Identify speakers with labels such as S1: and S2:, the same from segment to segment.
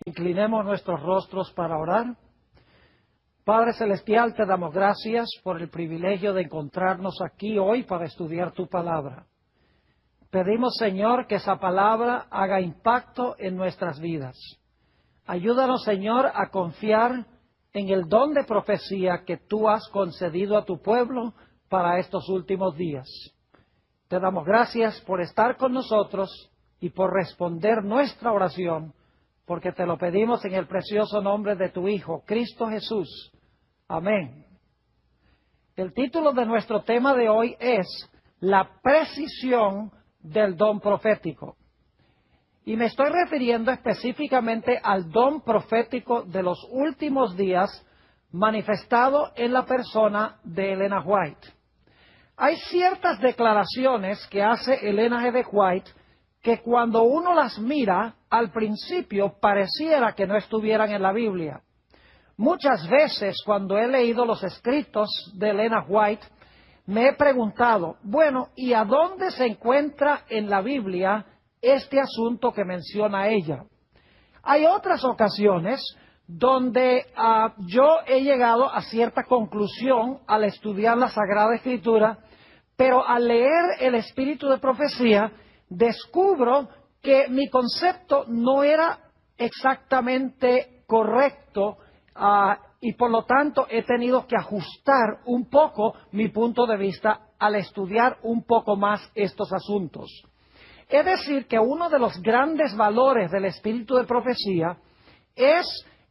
S1: Inclinemos nuestros rostros para orar. Padre Celestial, te damos gracias por el privilegio de encontrarnos aquí hoy para estudiar tu palabra. Pedimos, Señor, que esa palabra haga impacto en nuestras vidas. Ayúdanos, Señor, a confiar en el don de profecía que tú has concedido a tu pueblo para estos últimos días. Te damos gracias por estar con nosotros y por responder nuestra oración, porque te lo pedimos en el precioso nombre de tu Hijo, Cristo Jesús. Amén. El título de nuestro tema de hoy es La precisión del don profético. Y me estoy refiriendo específicamente al don profético de los últimos días manifestado en la persona de Elena White. Hay ciertas declaraciones que hace Elena G. White que cuando uno las mira, al principio pareciera que no estuvieran en la Biblia. Muchas veces cuando he leído los escritos de Elena White, me he preguntado, bueno, ¿y a dónde se encuentra en la Biblia este asunto que menciona ella? Hay otras ocasiones donde yo he llegado a cierta conclusión al estudiar la Sagrada Escritura, pero al leer el Espíritu de Profecía, descubro que mi concepto no era exactamente correcto y por lo tanto he tenido que ajustar un poco mi punto de vista al estudiar un poco más estos asuntos. Es decir, que uno de los grandes valores del Espíritu de Profecía es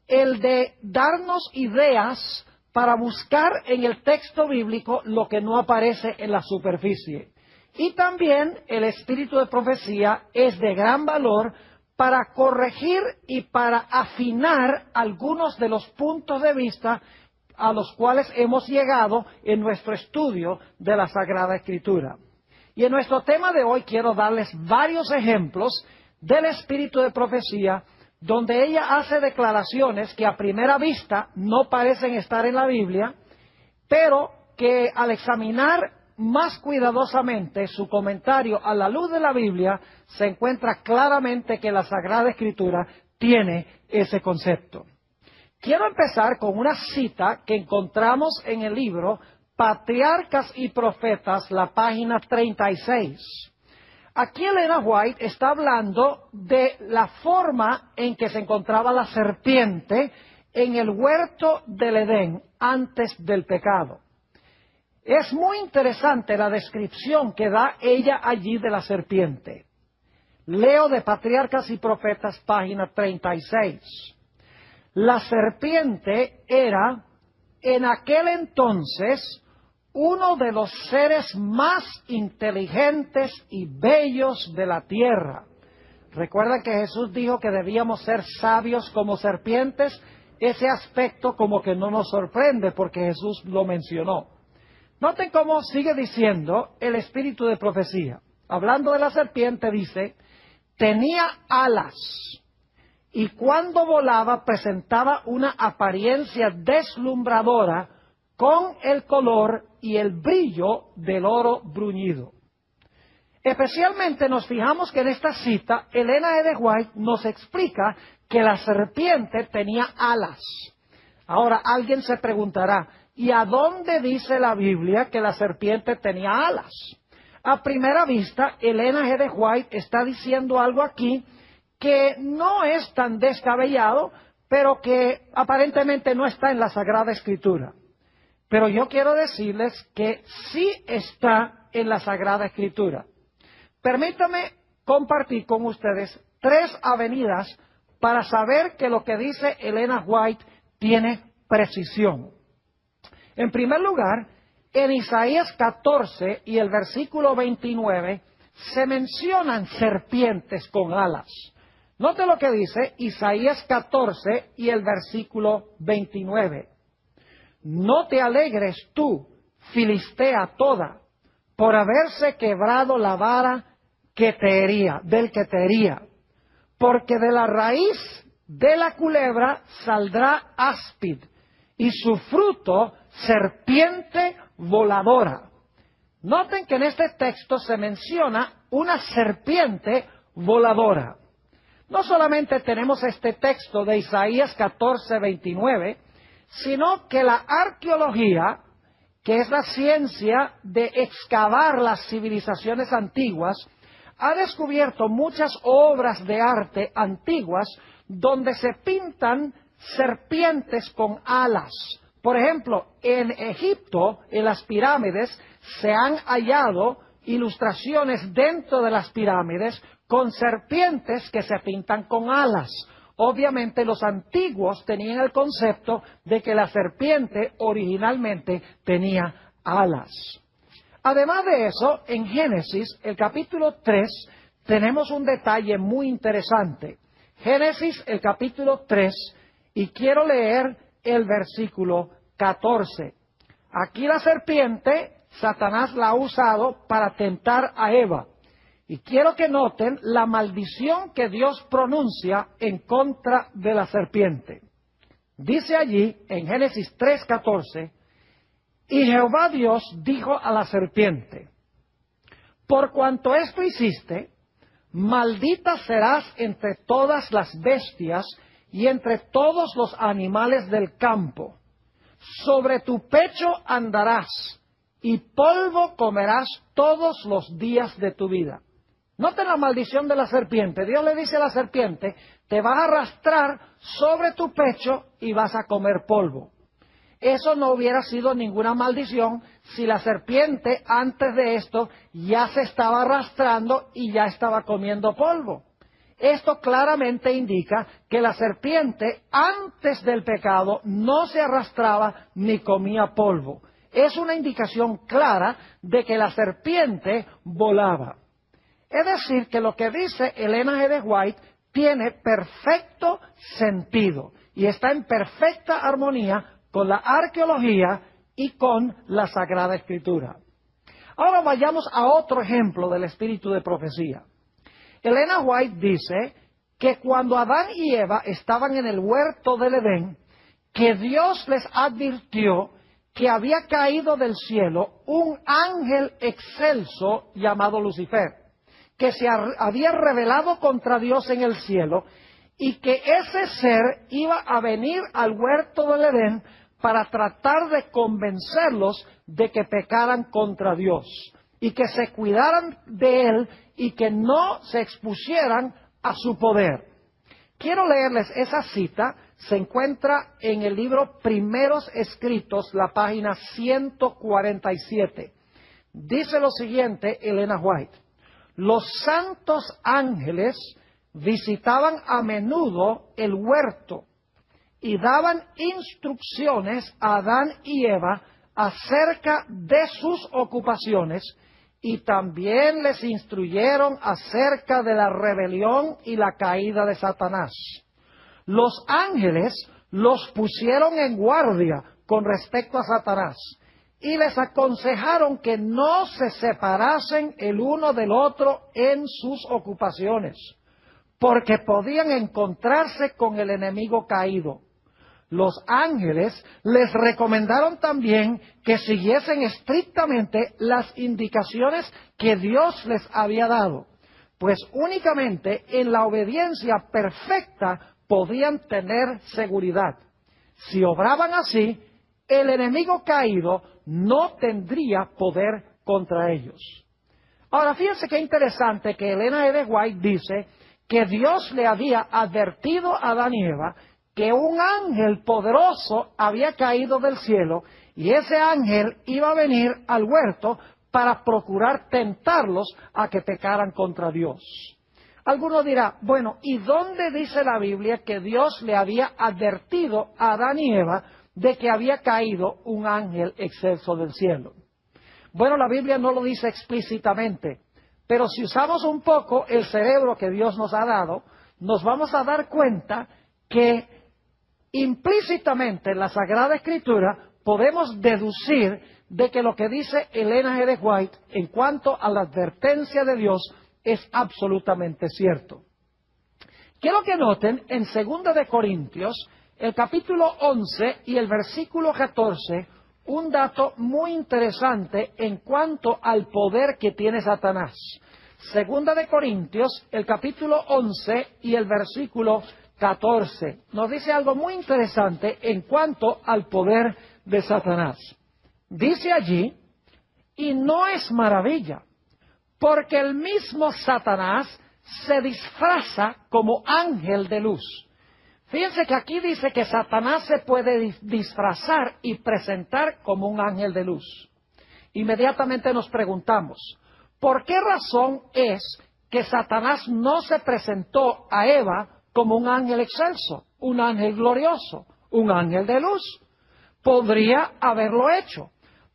S1: el de darnos ideas para buscar en el texto bíblico lo que no aparece en la superficie. Y también el Espíritu de Profecía es de gran valor para corregir y para afinar algunos de los puntos de vista a los cuales hemos llegado en nuestro estudio de la Sagrada Escritura. Y en nuestro tema de hoy quiero darles varios ejemplos del Espíritu de Profecía donde ella hace declaraciones que a primera vista no parecen estar en la Biblia, pero que al examinar más cuidadosamente su comentario a la luz de la Biblia, se encuentra claramente que la Sagrada Escritura tiene ese concepto. Quiero empezar con una cita que encontramos en el libro Patriarcas y Profetas, la página 36. Aquí Elena White está hablando de la forma en que se encontraba la serpiente en el huerto del Edén antes del pecado. Es muy interesante la descripción que da ella allí de la serpiente. Leo de Patriarcas y Profetas, página 36. La serpiente era, en aquel entonces, uno de los seres más inteligentes y bellos de la tierra. Recuerda que Jesús dijo que debíamos ser sabios como serpientes. Ese aspecto como que no nos sorprende porque Jesús lo mencionó. Noten cómo sigue diciendo el Espíritu de Profecía. Hablando de la serpiente dice, tenía alas y cuando volaba presentaba una apariencia deslumbradora con el color y el brillo del oro bruñido. Especialmente nos fijamos que en esta cita Elena G. White nos explica que la serpiente tenía alas. Ahora alguien se preguntará, ¿y a dónde dice la Biblia que la serpiente tenía alas? A primera vista, Elena G. White está diciendo algo aquí que no es tan descabellado, pero que aparentemente no está en la Sagrada Escritura. Pero yo quiero decirles que sí está en la Sagrada Escritura. Permítame compartir con ustedes 3 avenidas para saber que lo que dice Elena White tiene precisión. En primer lugar, en Isaías 14 y el versículo 29 se mencionan serpientes con alas. Note lo que dice Isaías 14 y el versículo 29. No te alegres tú, Filistea toda, por haberse quebrado la vara del que te hería, porque de la raíz de la culebra saldrá áspid, y su fruto serpiente voladora. Noten que en este texto se menciona una serpiente voladora. No solamente tenemos este texto de Isaías 14:29, sino que la arqueología, que es la ciencia de excavar las civilizaciones antiguas, ha descubierto muchas obras de arte antiguas donde se pintan serpientes con alas. Por ejemplo, en Egipto, en las pirámides, se han hallado ilustraciones dentro de las pirámides con serpientes que se pintan con alas. Obviamente los antiguos tenían el concepto de que la serpiente originalmente tenía alas. Además de eso, en Génesis, el capítulo 3, tenemos un detalle muy interesante. Génesis, el capítulo 3, y quiero leer el versículo 14. Aquí la serpiente, Satanás la ha usado para tentar a Eva. Y quiero que noten la maldición que Dios pronuncia en contra de la serpiente. Dice allí, en Génesis 3:14, y Jehová Dios dijo a la serpiente, por cuanto esto hiciste, maldita serás entre todas las bestias y entre todos los animales del campo. Sobre tu pecho andarás y polvo comerás todos los días de tu vida. Noten la maldición de la serpiente. Dios le dice a la serpiente, te vas a arrastrar sobre tu pecho y vas a comer polvo. Eso no hubiera sido ninguna maldición si la serpiente antes de esto ya se estaba arrastrando y ya estaba comiendo polvo. Esto claramente indica que la serpiente antes del pecado no se arrastraba ni comía polvo. Es una indicación clara de que la serpiente volaba. Es decir, que lo que dice Elena G. de White tiene perfecto sentido y está en perfecta armonía con la arqueología y con la Sagrada Escritura. Ahora vayamos a otro ejemplo del espíritu de profecía. Elena White dice que cuando Adán y Eva estaban en el huerto del Edén, que Dios les advirtió que había caído del cielo un ángel excelso llamado Lucifer, que se había rebelado contra Dios en el cielo y que ese ser iba a venir al huerto del Edén para tratar de convencerlos de que pecaran contra Dios y que se cuidaran de él y que no se expusieran a su poder. Quiero leerles esa cita, se encuentra en el libro Primeros Escritos, la página 147. Dice lo siguiente Elena White: los santos ángeles visitaban a menudo el huerto y daban instrucciones a Adán y Eva acerca de sus ocupaciones y también les instruyeron acerca de la rebelión y la caída de Satanás. Los ángeles los pusieron en guardia con respecto a Satanás y les aconsejaron que no se separasen el uno del otro en sus ocupaciones, porque podían encontrarse con el enemigo caído. Los ángeles les recomendaron también que siguiesen estrictamente las indicaciones que Dios les había dado, pues únicamente en la obediencia perfecta podían tener seguridad. Si obraban así, el enemigo caído no tendría poder contra ellos. Ahora, fíjense qué interesante que Elena G. de White dice que Dios le había advertido a Adán y Eva que un ángel poderoso había caído del cielo y ese ángel iba a venir al huerto para procurar tentarlos a que pecaran contra Dios. Alguno dirá, bueno, ¿y dónde dice la Biblia que Dios le había advertido a Adán y Eva de que había caído un ángel excelso del cielo? Bueno, la Biblia no lo dice explícitamente, pero si usamos un poco el cerebro que Dios nos ha dado, nos vamos a dar cuenta que implícitamente en la Sagrada Escritura podemos deducir de que lo que dice Elena G. de White en cuanto a la advertencia de Dios es absolutamente cierto. Quiero que noten en 2 de Corintios, el capítulo 11 y el versículo 14, un dato muy interesante en cuanto al poder que tiene Satanás. Segunda de Corintios, el capítulo 11 y el versículo 14. Nos dice algo muy interesante en cuanto al poder de Satanás. Dice allí, y no es maravilla, porque el mismo Satanás se disfraza como ángel de luz. Fíjense que aquí dice que Satanás se puede disfrazar y presentar como un ángel de luz. Inmediatamente nos preguntamos, ¿por qué razón es que Satanás no se presentó a Eva como un ángel excelso, un ángel glorioso, un ángel de luz? Podría haberlo hecho.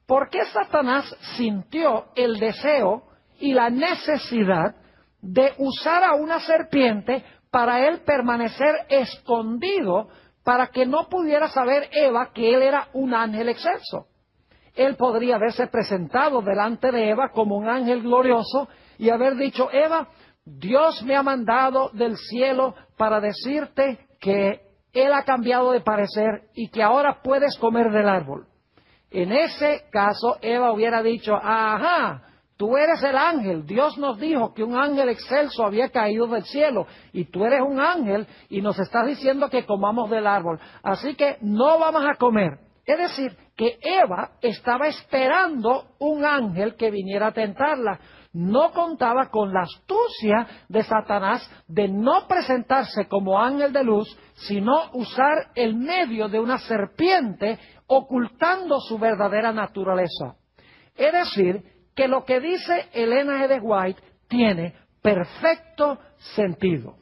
S1: ¿Por qué Satanás sintió el deseo y la necesidad de usar a una serpiente para él permanecer escondido, para que no pudiera saber Eva que él era un ángel excelso? Él podría haberse presentado delante de Eva como un ángel glorioso y haber dicho, Eva, Dios me ha mandado del cielo para decirte que Él ha cambiado de parecer y que ahora puedes comer del árbol. En ese caso, Eva hubiera dicho, ajá, tú eres el ángel. Dios nos dijo que un ángel excelso había caído del cielo y tú eres un ángel y nos estás diciendo que comamos del árbol. Así que no vamos a comer. Es decir, que Eva estaba esperando un ángel que viniera a tentarla. No contaba con la astucia de Satanás de no presentarse como ángel de luz, sino usar el medio de una serpiente ocultando su verdadera naturaleza. Es decir, que lo que dice Elena G. de White tiene perfecto sentido.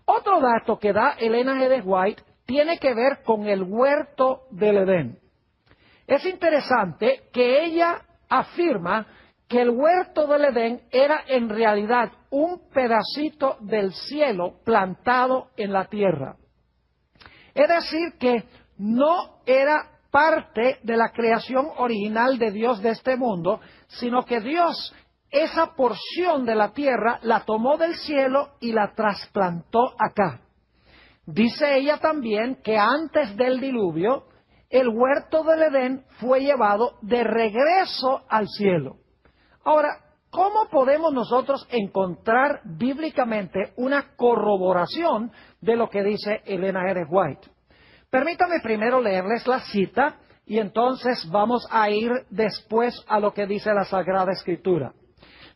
S1: Otro dato que da Elena G. de White tiene que ver con el huerto del Edén. Es interesante que ella afirma que el huerto del Edén era en realidad un pedacito del cielo plantado en la tierra. Es decir, que no era parte de la creación original de Dios de este mundo, sino que Dios esa porción de la tierra la tomó del cielo y la trasplantó acá. Dice ella también que antes del diluvio, el huerto del Edén fue llevado de regreso al cielo. Ahora, ¿cómo podemos nosotros encontrar bíblicamente una corroboración de lo que dice Elena G. de White? Permítame primero leerles la cita y entonces vamos a ir después a lo que dice la Sagrada Escritura.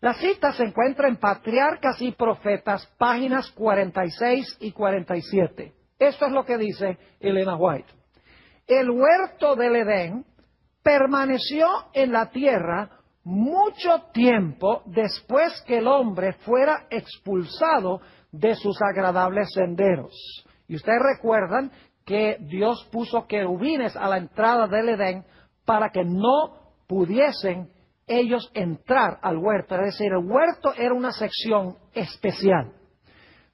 S1: La cita se encuentra en Patriarcas y Profetas, páginas 46 y 47. Esto es lo que dice Elena White. El huerto del Edén permaneció en la tierra mucho tiempo después que el hombre fuera expulsado de sus agradables senderos. Y ustedes recuerdan que Dios puso querubines a la entrada del Edén para que no pudiesen ellos entrar al huerto. Es decir, el huerto era una sección especial.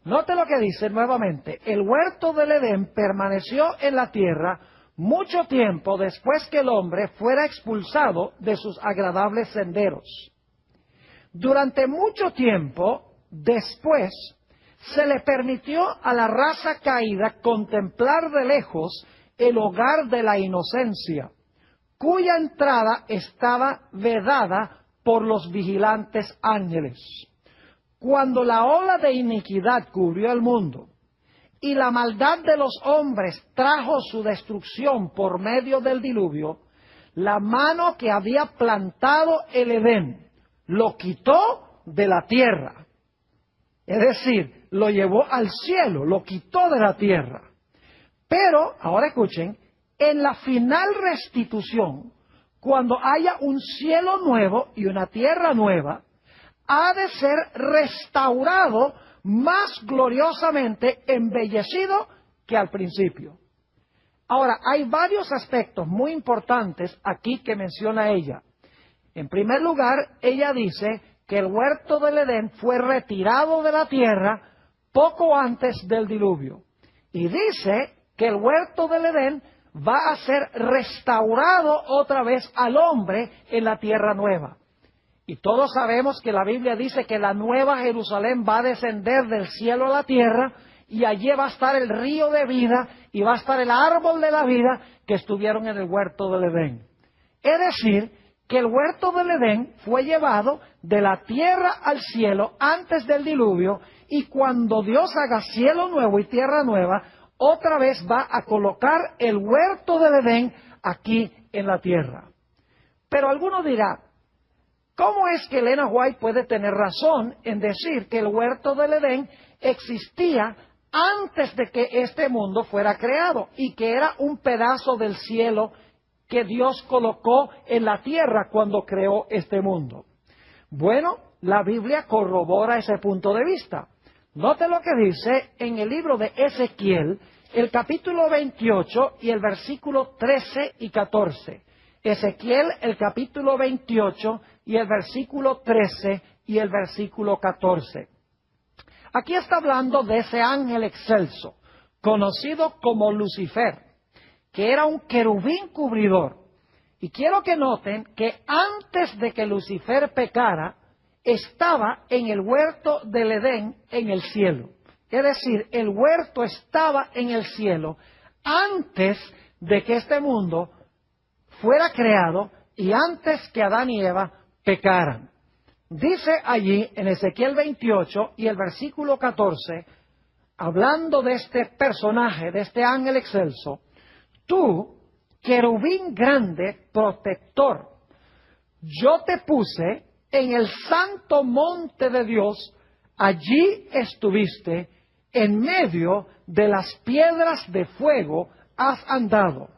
S1: Note lo que dice nuevamente. El huerto del Edén permaneció en la tierra mucho tiempo después que el hombre fuera expulsado de sus agradables senderos. Durante mucho tiempo después se le permitió a la raza caída contemplar de lejos el hogar de la inocencia, cuya entrada estaba vedada por los vigilantes ángeles. Cuando la ola de iniquidad cubrió el mundo y la maldad de los hombres trajo su destrucción por medio del diluvio, la mano que había plantado el Edén lo quitó de la tierra. Es decir, lo llevó al cielo, lo quitó de la tierra. Pero, ahora escuchen, en la final restitución, cuando haya un cielo nuevo y una tierra nueva, ha de ser restaurado más gloriosamente embellecido que al principio. Ahora, hay varios aspectos muy importantes aquí que menciona ella. En primer lugar, ella dice que el huerto del Edén fue retirado de la tierra poco antes del diluvio. Y dice que el huerto del Edén va a ser restaurado otra vez al hombre en la tierra nueva. Y todos sabemos que la Biblia dice que la nueva Jerusalén va a descender del cielo a la tierra y allí va a estar el río de vida y va a estar el árbol de la vida que estuvieron en el huerto del Edén. Es decir, que el huerto del Edén fue llevado de la tierra al cielo antes del diluvio, y cuando Dios haga cielo nuevo y tierra nueva, otra vez va a colocar el huerto del Edén aquí en la tierra. Pero alguno dirá, ¿cómo es que Elena White puede tener razón en decir que el huerto del Edén existía antes de que este mundo fuera creado y que era un pedazo del cielo que Dios colocó en la tierra cuando creó este mundo? Bueno, la Biblia corrobora ese punto de vista. Note lo que dice en el libro de Ezequiel, el capítulo 28 y el versículo 13 y 14. Ezequiel, el capítulo 28 y el versículo 13 y el versículo 14. Aquí está hablando de ese ángel excelso, conocido como Lucifer, que era un querubín cubridor. Y quiero que noten que antes de que Lucifer pecara, estaba en el huerto del Edén en el cielo. Es decir, el huerto estaba en el cielo antes de que este mundo fuera creado y antes que Adán y Eva pecaran. Dice allí en Ezequiel 28 y el versículo 14, hablando de este personaje, de este ángel excelso: tú, querubín grande, protector, yo te puse en el santo monte de Dios, allí estuviste, en medio de las piedras de fuego has andado.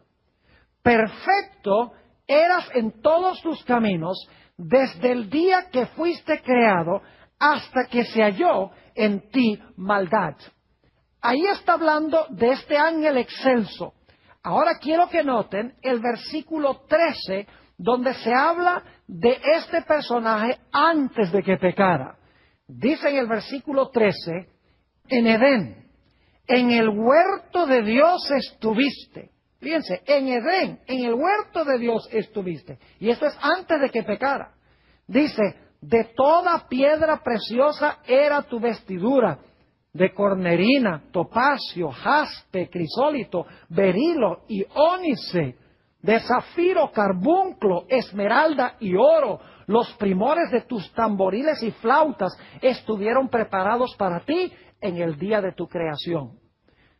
S1: Perfecto eras en todos tus caminos, desde el día que fuiste creado hasta que se halló en ti maldad. Ahí está hablando de este ángel excelso. Ahora quiero que noten el versículo 13, donde se habla de este personaje antes de que pecara. Dice en el versículo 13, en Edén, en el huerto de Dios estuviste. Fíjense, en Edén, en el huerto de Dios estuviste. Y esto es antes de que pecara. Dice, de toda piedra preciosa era tu vestidura, de cornerina, topacio, jaspe, crisólito, berilo y ónice, de zafiro, carbunclo, esmeralda y oro. Los primores de tus tamboriles y flautas estuvieron preparados para ti en el día de tu creación.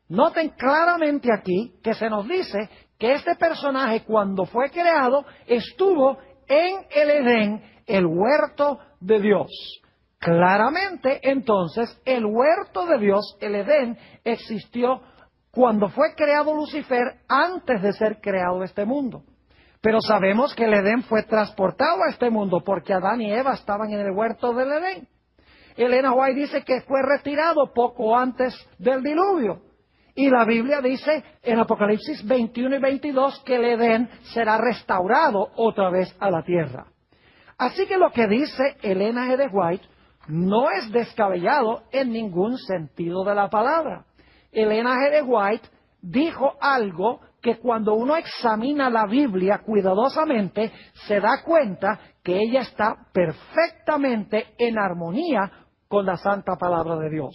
S1: Noten claramente aquí que se nos dice que este personaje, cuando fue creado, estuvo en el Edén, el huerto de Dios. Claramente, entonces, el huerto de Dios, el Edén, existió cuando fue creado Lucifer, antes de ser creado este mundo. Pero sabemos que el Edén fue transportado a este mundo porque Adán y Eva estaban en el huerto del Edén. Elena White dice que fue retirado poco antes del diluvio. Y la Biblia dice en Apocalipsis 21 y 22 que el Edén será restaurado otra vez a la tierra. Así que lo que dice Elena G. White no es descabellado en ningún sentido de la palabra. Elena G. White dijo algo que cuando uno examina la Biblia cuidadosamente se da cuenta que ella está perfectamente en armonía con la santa palabra de Dios.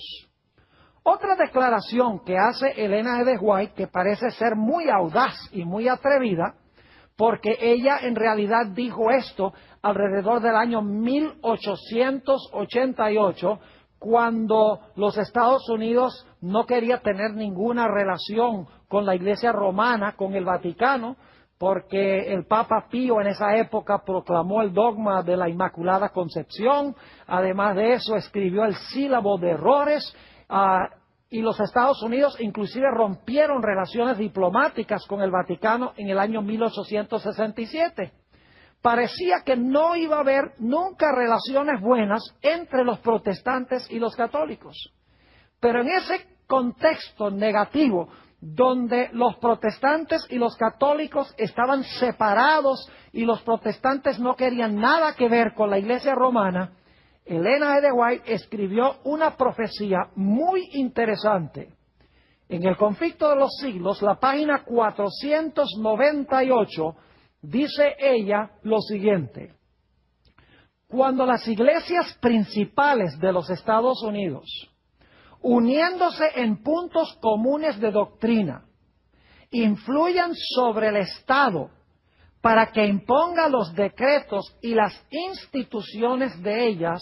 S1: Otra declaración que hace Elena G. White, que parece ser muy audaz y muy atrevida, porque ella en realidad dijo esto alrededor del año 1888, cuando los Estados Unidos no quería tener ninguna relación con la Iglesia Romana, con el Vaticano, porque el Papa Pío en esa época proclamó el dogma de la Inmaculada Concepción. Además de eso, escribió el sílabo de errores, y los Estados Unidos inclusive rompieron relaciones diplomáticas con el Vaticano en el año 1867. Parecía que no iba a haber nunca relaciones buenas entre los protestantes y los católicos. Pero en ese contexto negativo, donde los protestantes y los católicos estaban separados y los protestantes no querían nada que ver con la Iglesia Romana, Elena G. White escribió una profecía muy interesante. En el Conflicto de los Siglos, la página 498, dice ella lo siguiente: cuando las iglesias principales de los Estados Unidos, uniéndose en puntos comunes de doctrina, influyan sobre el Estado para que imponga los decretos y las instituciones de ellas,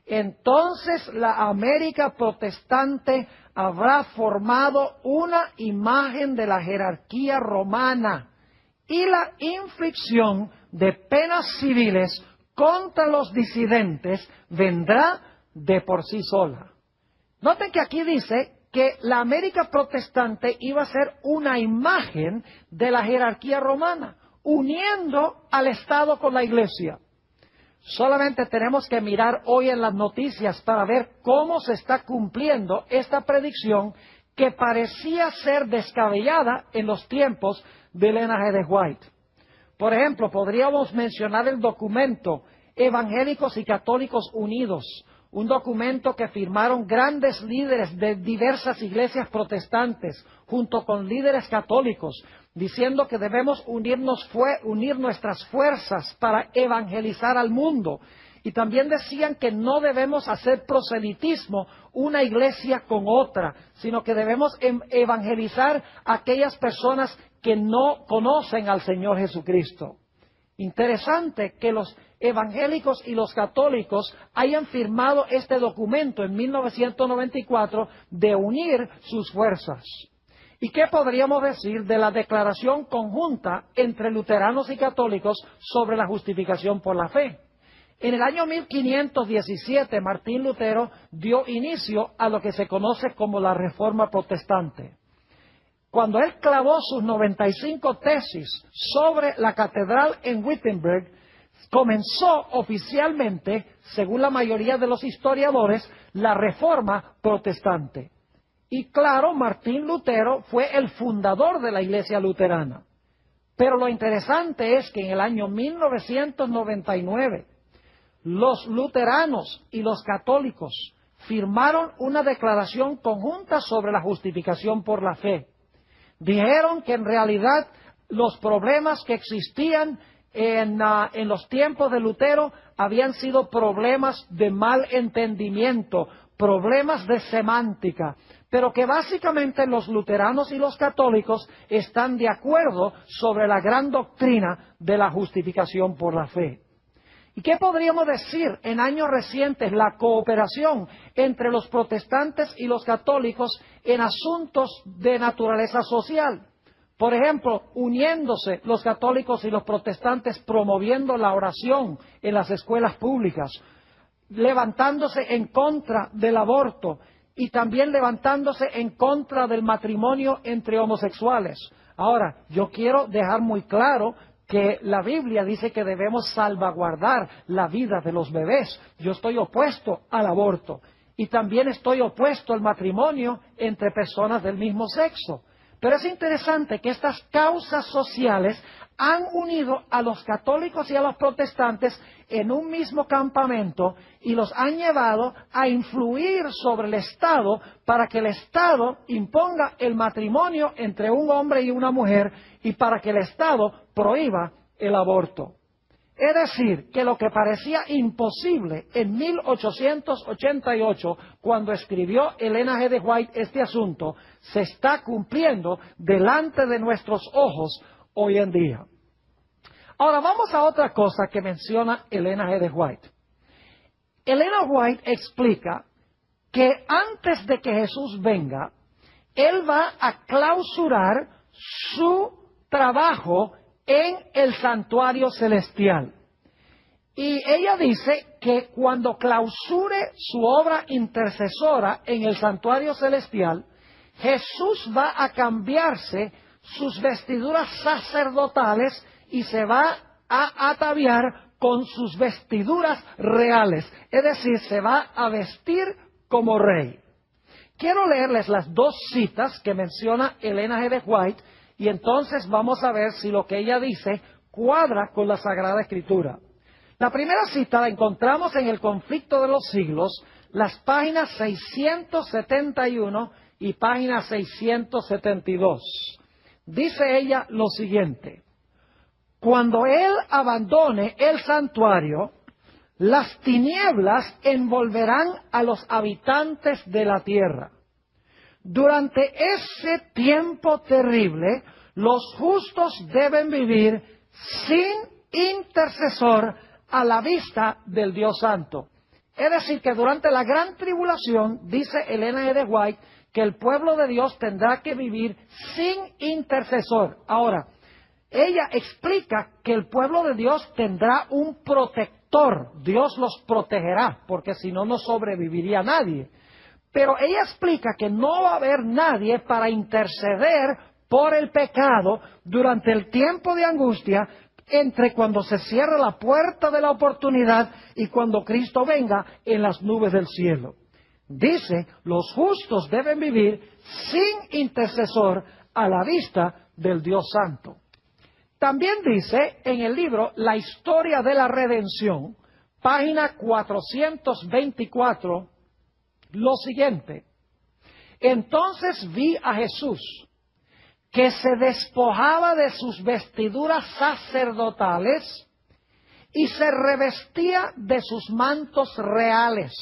S1: entonces la América protestante habrá formado una imagen de la jerarquía romana y la inflicción de penas civiles contra los disidentes vendrá de por sí sola. Noten que aquí dice que la América protestante iba a ser una imagen de la jerarquía romana, uniendo al Estado con la Iglesia. Solamente tenemos que mirar hoy en las noticias para ver cómo se está cumpliendo esta predicción que parecía ser descabellada en los tiempos de Elena G. de White. Por ejemplo, podríamos mencionar el documento Evangélicos y Católicos Unidos, un documento que firmaron grandes líderes de diversas iglesias protestantes junto con líderes católicos, diciendo que debemos unir nuestras fuerzas para evangelizar al mundo. Y también decían que no debemos hacer proselitismo una iglesia con otra, sino que debemos evangelizar a aquellas personas que no conocen al Señor Jesucristo. Interesante que los evangélicos y los católicos hayan firmado este documento en 1994 de unir sus fuerzas. ¿Y qué podríamos decir de la declaración conjunta entre luteranos y católicos sobre la justificación por la fe? En el año 1517, Martín Lutero dio inicio a lo que se conoce como la Reforma Protestante. Cuando él clavó sus 95 tesis sobre la catedral en Wittenberg, comenzó oficialmente, según la mayoría de los historiadores, la Reforma Protestante. Y claro, Martín Lutero fue el fundador de la Iglesia luterana. Pero lo interesante es que en el año 1999, los luteranos y los católicos firmaron una declaración conjunta sobre la justificación por la fe. Dijeron que en realidad los problemas que existían en los tiempos de Lutero habían sido problemas de mal entendimiento, problemas de semántica, pero que básicamente los luteranos y los católicos están de acuerdo sobre la gran doctrina de la justificación por la fe. ¿Y qué podríamos decir en años recientes? La cooperación entre los protestantes y los católicos en asuntos de naturaleza social. Por ejemplo, uniéndose los católicos y los protestantes promoviendo la oración en las escuelas públicas, levantándose en contra del aborto y también levantándose en contra del matrimonio entre homosexuales. Ahora, yo quiero dejar muy claro que la Biblia dice que debemos salvaguardar la vida de los bebés. Yo estoy opuesto al aborto y también estoy opuesto al matrimonio entre personas del mismo sexo. Pero es interesante que estas causas sociales han unido a los católicos y a los protestantes en un mismo campamento y los han llevado a influir sobre el Estado para que el Estado imponga el matrimonio entre un hombre y una mujer y para que el Estado prohíba el aborto. Es decir, que lo que parecía imposible en 1888, cuando escribió Elena G. de White este asunto, se está cumpliendo delante de nuestros ojos hoy en día. Ahora vamos a otra cosa que menciona Elena G. de White. Elena White explica que antes de que Jesús venga, Él va a clausurar su trabajo en el santuario celestial. Y ella dice que cuando clausure su obra intercesora en el santuario celestial, Jesús va a cambiarse sus vestiduras sacerdotales y se va a ataviar con sus vestiduras reales. Es decir, se va a vestir como rey. Quiero leerles las dos citas que menciona Elena G. de White y entonces vamos a ver si lo que ella dice cuadra con la Sagrada Escritura. La primera cita la encontramos en el Conflicto de los Siglos, las páginas 671 y página 672. Dice ella lo siguiente: cuando Él abandone el santuario, las tinieblas envolverán a los habitantes de la tierra. Durante ese tiempo terrible, los justos deben vivir sin intercesor a la vista del Dios Santo. Es decir, que durante la gran tribulación, dice Elena G. de White, que el pueblo de Dios tendrá que vivir sin intercesor. Ahora, ella explica que el pueblo de Dios tendrá un protector. Dios los protegerá, porque si no, no sobreviviría nadie. Pero ella explica que no va a haber nadie para interceder por el pecado durante el tiempo de angustia entre cuando se cierra la puerta de la oportunidad y cuando Cristo venga en las nubes del cielo. Dice, los justos deben vivir sin intercesor a la vista del Dios Santo. También dice en el libro La historia de la redención, página 424, lo siguiente: entonces vi a Jesús, que se despojaba de sus vestiduras sacerdotales y se revestía de sus mantos reales.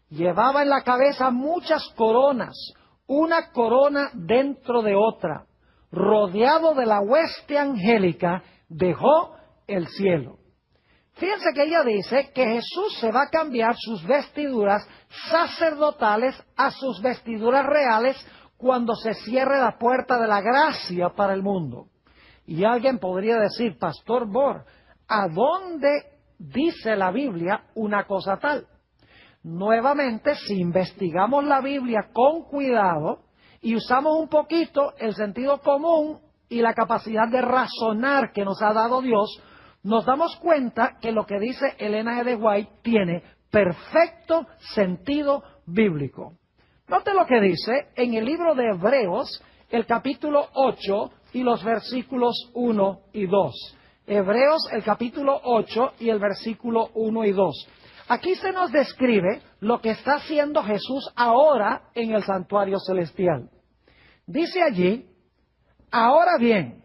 S1: Llevaba en la cabeza muchas coronas, una corona dentro de otra. Rodeado de la hueste angélica, dejó el cielo. Fíjense que ella dice que Jesús se va a cambiar sus vestiduras sacerdotales a sus vestiduras reales cuando se cierre la puerta de la gracia para el mundo. Y alguien podría decir, Pastor Bor, ¿a dónde dice la Biblia una cosa tal? Nuevamente, si investigamos la Biblia con cuidado y usamos un poquito el sentido común y la capacidad de razonar que nos ha dado Dios, nos damos cuenta que lo que dice Elena G. de White tiene perfecto sentido bíblico. Note lo que dice en el libro de Hebreos, el capítulo 8 y los versículos 1 y 2. Hebreos, el capítulo 8 y el versículo 1 y 2. Aquí se nos describe lo que está haciendo Jesús ahora en el santuario celestial. Dice allí, ahora bien,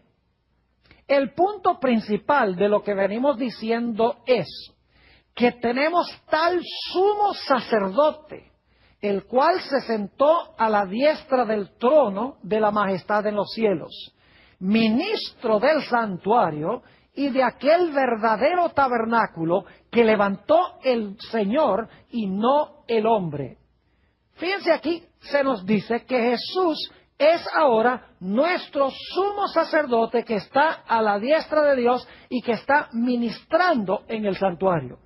S1: el punto principal de lo que venimos diciendo es que tenemos tal sumo sacerdote, el cual se sentó a la diestra del trono de la majestad en los cielos, ministro del santuario y de aquel verdadero tabernáculo que levantó el Señor y no el hombre. Fíjense aquí, se nos dice que Jesús es ahora nuestro sumo sacerdote que está a la diestra de Dios y que está ministrando en el santuario.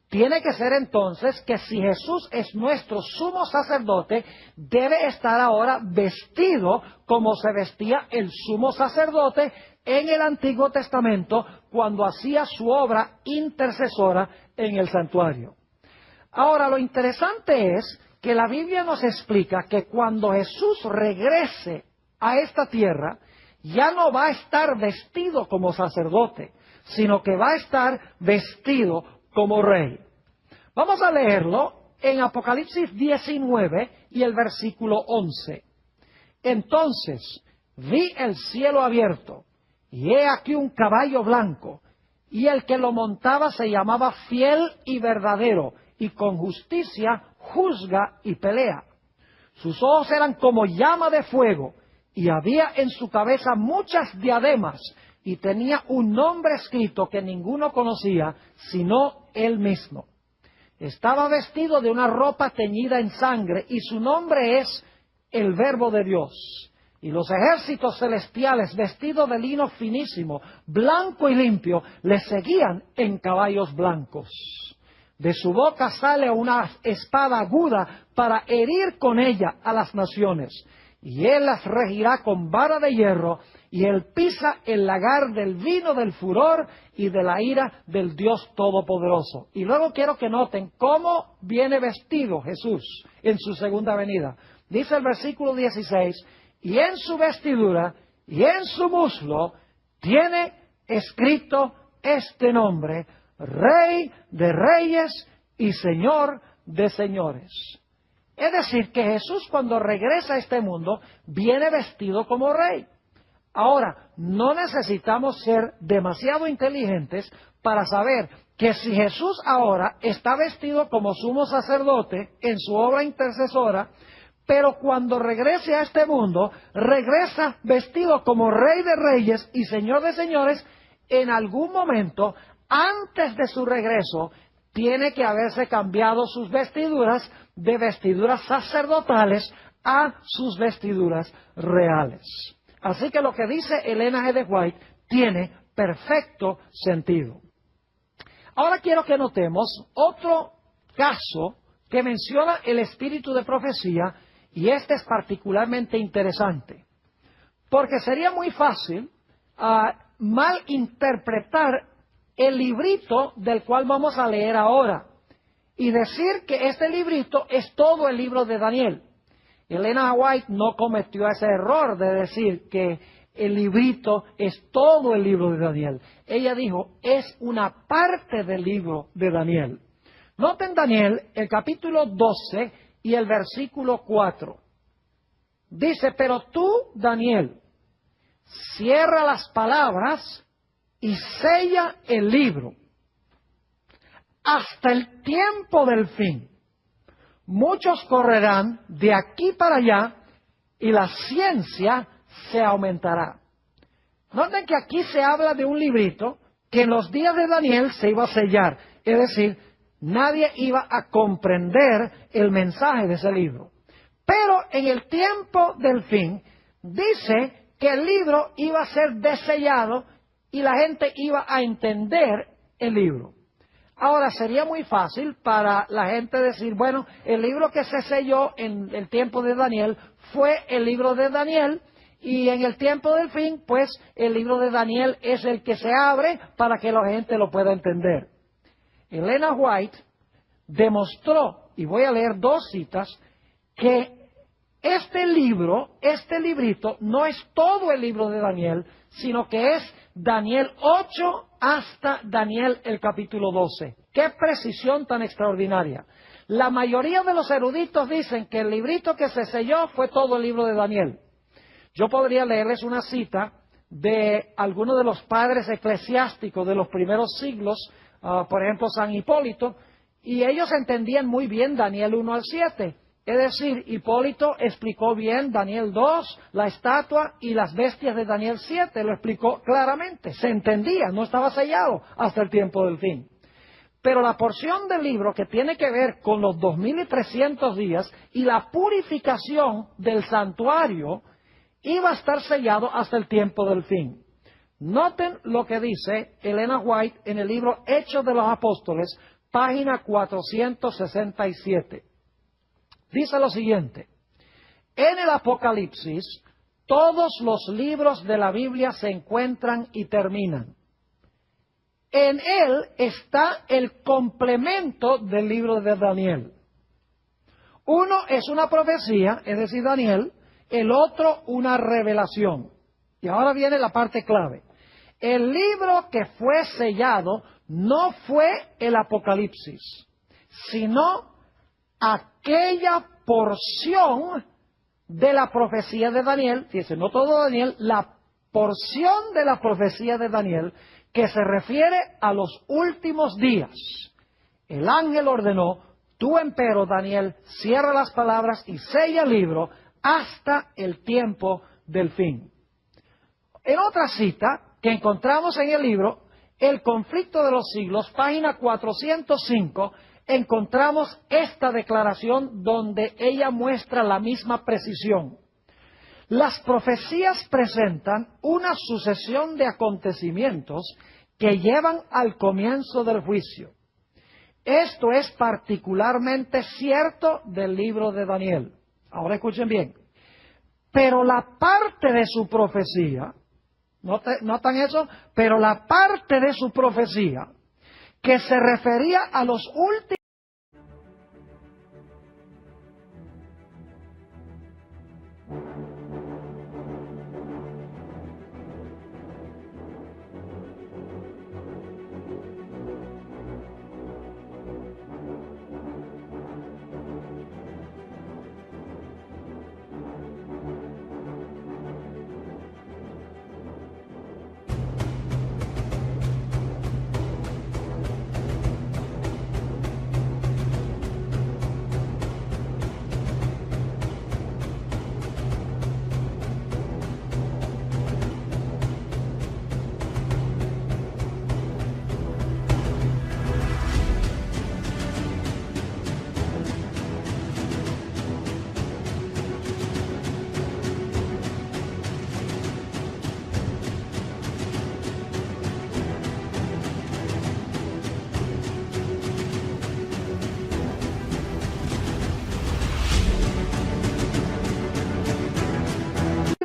S1: Tiene que ser entonces que si Jesús es nuestro sumo sacerdote, debe estar ahora vestido como se vestía el sumo sacerdote en el Antiguo Testamento cuando hacía su obra intercesora en el santuario. Ahora, lo interesante es que la Biblia nos explica que cuando Jesús regrese a esta tierra, ya no va a estar vestido como sacerdote, sino que va a estar vestido como rey. Vamos a leerlo en Apocalipsis 19 y el versículo 11. Entonces vi el cielo abierto, y he aquí un caballo blanco, y el que lo montaba se llamaba Fiel y Verdadero, y con justicia juzga y pelea. Sus ojos eran como llama de fuego, y había en su cabeza muchas diademas, y tenía un nombre escrito que ninguno conocía, sino él mismo. Estaba vestido de una ropa teñida en sangre, y su nombre es el Verbo de Dios. Y los ejércitos celestiales, vestidos de lino finísimo, blanco y limpio, le seguían en caballos blancos. De su boca sale una espada aguda para herir con ella a las naciones. Y él las regirá con vara de hierro, y él pisa el lagar del vino del furor y de la ira del Dios Todopoderoso. Y luego quiero que noten cómo viene vestido Jesús en su segunda venida. Dice el versículo 16, y en su vestidura y en su muslo tiene escrito este nombre: Rey de Reyes y Señor de Señores. Es decir, que Jesús cuando regresa a este mundo viene vestido como rey. Ahora, no necesitamos ser demasiado inteligentes para saber que si Jesús ahora está vestido como sumo sacerdote en su obra intercesora, pero cuando regrese a este mundo, regresa vestido como Rey de Reyes y Señor de Señores. En algún momento, antes de su regreso, tiene que haberse cambiado sus vestiduras de vestiduras sacerdotales a sus vestiduras reales. Así que lo que dice Elena G. de White tiene perfecto sentido. Ahora quiero que notemos otro caso que menciona el espíritu de profecía, y este es particularmente interesante, porque sería muy fácil malinterpretar el librito del cual vamos a leer ahora y decir que este librito es todo el libro de Daniel. Elena White no cometió ese error de decir que el librito es todo el libro de Daniel. Ella dijo, es una parte del libro de Daniel. Noten Daniel, el capítulo 12 y el versículo 4. Dice, pero tú, Daniel, cierra las palabras y sella el libro hasta el tiempo del fin. Muchos correrán de aquí para allá y la ciencia se aumentará. Noten que aquí se habla de un librito que en los días de Daniel se iba a sellar. Es decir, nadie iba a comprender el mensaje de ese libro. Pero en el tiempo del fin, dice que el libro iba a ser desellado y la gente iba a entender el libro. Ahora, sería muy fácil para la gente decir, bueno, el libro que se selló en el tiempo de Daniel fue el libro de Daniel, y en el tiempo del fin, pues, el libro de Daniel es el que se abre para que la gente lo pueda entender. Elena White demostró, y voy a leer dos citas, que este librito, no es todo el libro de Daniel, sino que es Daniel 8 hasta Daniel el capítulo 12. ¡Qué precisión tan extraordinaria! La mayoría de los eruditos dicen que el librito que se selló fue todo el libro de Daniel. Yo podría leerles una cita de algunos de los padres eclesiásticos de los primeros siglos, por ejemplo San Hipólito, y ellos entendían muy bien Daniel 1 al 7. Es decir, Hipólito explicó bien Daniel 2, la estatua y las bestias de Daniel 7, lo explicó claramente, se entendía, no estaba sellado hasta el tiempo del fin. Pero la porción del libro que tiene que ver con los 2300 días y la purificación del santuario iba a estar sellado hasta el tiempo del fin. Noten lo que dice Elena White en el libro Hechos de los Apóstoles, página 467. Dice lo siguiente: en el Apocalipsis, todos los libros de la Biblia se encuentran y terminan. En él está el complemento del libro de Daniel. Uno es una profecía, es decir, Daniel, el otro una revelación. Y ahora viene la parte clave. El libro que fue sellado no fue el Apocalipsis, sino aquella porción de la profecía de Daniel, fíjense, no todo Daniel, la porción de la profecía de Daniel que se refiere a los últimos días. El ángel ordenó, tú empero, Daniel, cierra las palabras y sella el libro hasta el tiempo del fin. En otra cita que encontramos en el libro, El conflicto de los siglos, página 405, encontramos esta declaración donde ella muestra la misma precisión. Las profecías presentan una sucesión de acontecimientos que llevan al comienzo del juicio. Esto es particularmente cierto del libro de Daniel. Ahora escuchen bien. Pero la parte de su profecía, ¿notan eso? Pero la parte de su profecía que se refería a los últimos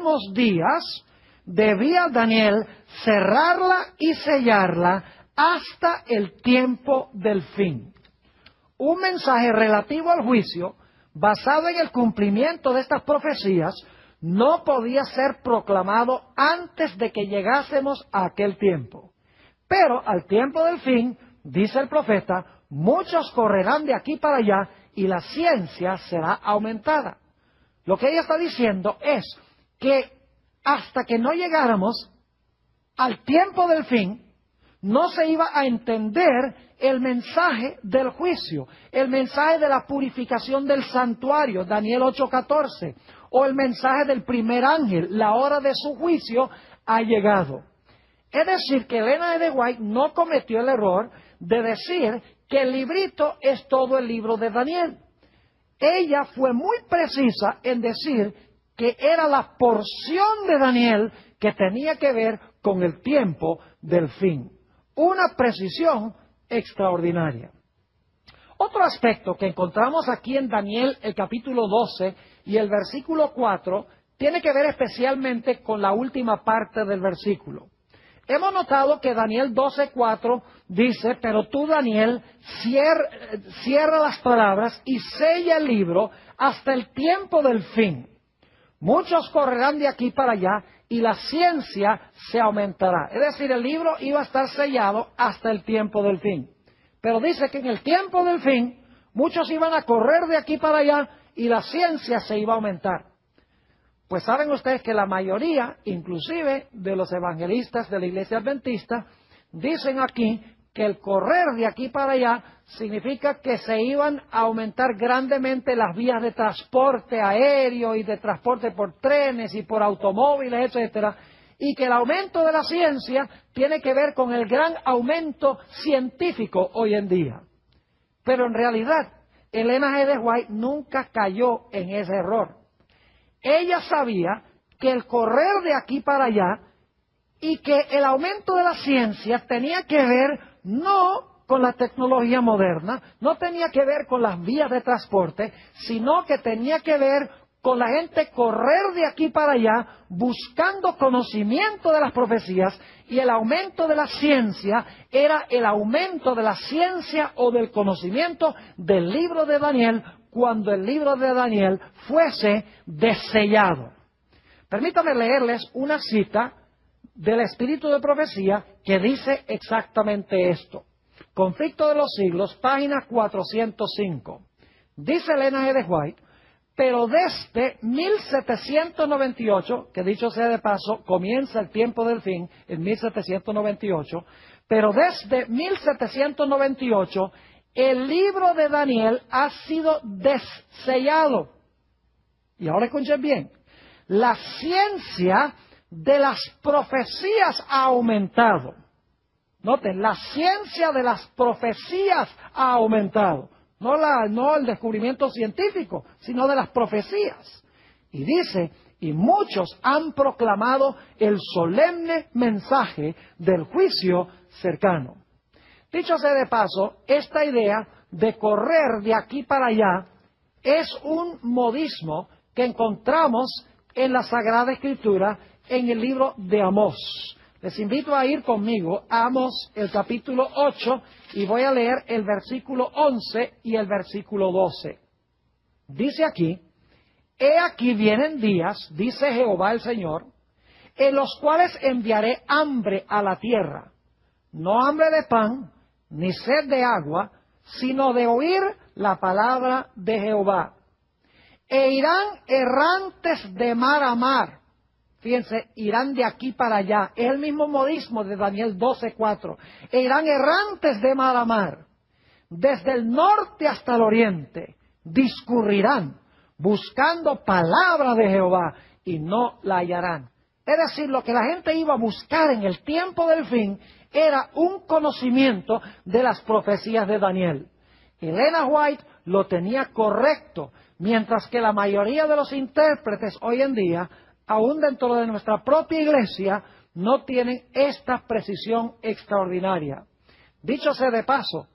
S1: últimos días debía Daniel cerrarla y sellarla hasta el tiempo del fin. Un mensaje relativo al juicio, basado en el cumplimiento de estas profecías, no podía ser proclamado antes de que llegásemos a aquel tiempo. Pero al tiempo del fin, dice el profeta, muchos correrán de aquí para allá y la ciencia será aumentada. Lo que ella está diciendo es que hasta que no llegáramos al tiempo del fin, no se iba a entender el mensaje del juicio, el mensaje de la purificación del santuario, Daniel 8:14, o el mensaje del primer ángel, la hora de su juicio ha llegado. Es decir, que Elena G. White no cometió el error de decir que el librito es todo el libro de Daniel. Ella fue muy precisa en decir que era la porción de Daniel que tenía que ver con el tiempo del fin. Una precisión extraordinaria. Otro aspecto que encontramos aquí en Daniel, el capítulo 12 y el versículo 4, tiene que ver especialmente con la última parte del versículo. Hemos notado que Daniel 12:4 dice, pero tú, Daniel, cierra las palabras y sella el libro hasta el tiempo del fin. Muchos correrán de aquí para allá y la ciencia se aumentará. Es decir, el libro iba a estar sellado hasta el tiempo del fin. Pero dice que en el tiempo del fin, muchos iban a correr de aquí para allá y la ciencia se iba a aumentar. Pues saben ustedes que la mayoría, inclusive de los evangelistas de la Iglesia Adventista, dicen aquí que el correr de aquí para allá significa que se iban a aumentar grandemente las vías de transporte aéreo y de transporte por trenes y por automóviles, etcétera, y que el aumento de la ciencia tiene que ver con el gran aumento científico hoy en día. Pero en realidad, Elena G. White nunca cayó en ese error. Ella sabía que el correr de aquí para allá y que el aumento de la ciencia tenía que ver no con la tecnología moderna, no tenía que ver con las vías de transporte, sino que tenía que ver con la gente correr de aquí para allá buscando conocimiento de las profecías, y el aumento de la ciencia era el aumento de la ciencia o del conocimiento del libro de Daniel cuando el libro de Daniel fuese desellado. Permítanme leerles una cita del Espíritu de Profecía que dice exactamente esto. Conflicto de los Siglos, página 405. Dice Elena G. White, pero desde 1798, que dicho sea de paso, comienza el tiempo del fin en 1798, pero desde 1798 el libro de Daniel ha sido desellado. Y ahora escuchen bien, la ciencia de las profecías ha aumentado. Noten, la ciencia de las profecías ha aumentado. No el descubrimiento científico, sino de las profecías. Y dice, y muchos han proclamado el solemne mensaje del juicio cercano. Dicho sea de paso, esta idea de correr de aquí para allá es un modismo que encontramos en la Sagrada Escritura en el libro de Amós. Les invito a ir conmigo a Amós, el capítulo 8, y voy a leer el versículo 11 y el versículo 12. Dice aquí, he aquí vienen días, dice Jehová el Señor, en los cuales enviaré hambre a la tierra, no hambre de pan, ni sed de agua, sino de oír la palabra de Jehová. E irán errantes de mar a mar. Fíjense, irán de aquí para allá. Es el mismo modismo de Daniel 12:4. E irán errantes de mar a mar. Desde el norte hasta el oriente discurrirán, buscando palabra de Jehová, y no la hallarán. Es decir, lo que la gente iba a buscar en el tiempo del fin era un conocimiento de las profecías de Daniel. Elena White lo tenía correcto, mientras que la mayoría de los intérpretes hoy en día, aún dentro de nuestra propia iglesia, no tienen esta precisión extraordinaria. Dicho sea de paso,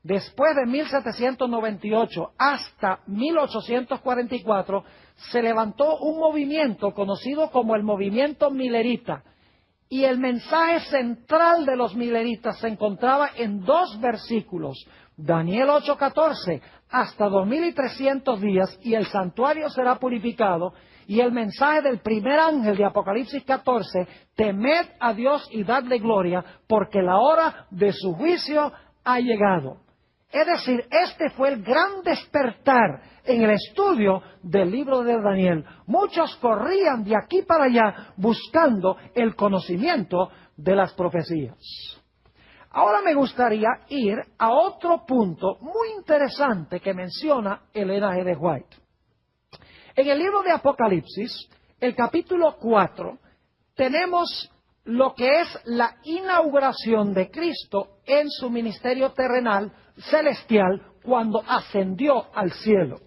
S1: después de 1798 hasta 1844, se levantó un movimiento conocido como el movimiento milerita. Y el mensaje central de los mileritas se encontraba en dos versículos, Daniel 8:14, hasta 2300 días y el santuario será purificado, y el mensaje del primer ángel de Apocalipsis 14, temed a Dios y dadle gloria, porque la hora de su juicio ha llegado. Es decir, este fue el gran despertar en el estudio del libro de Daniel. Muchos corrían de aquí para allá buscando el conocimiento de las profecías. Ahora me gustaría ir a otro punto muy interesante que menciona Elena G. de White. En el libro de Apocalipsis, el capítulo 4, tenemos lo que es la inauguración de Cristo en su ministerio terrenal celestial cuando ascendió al cielo.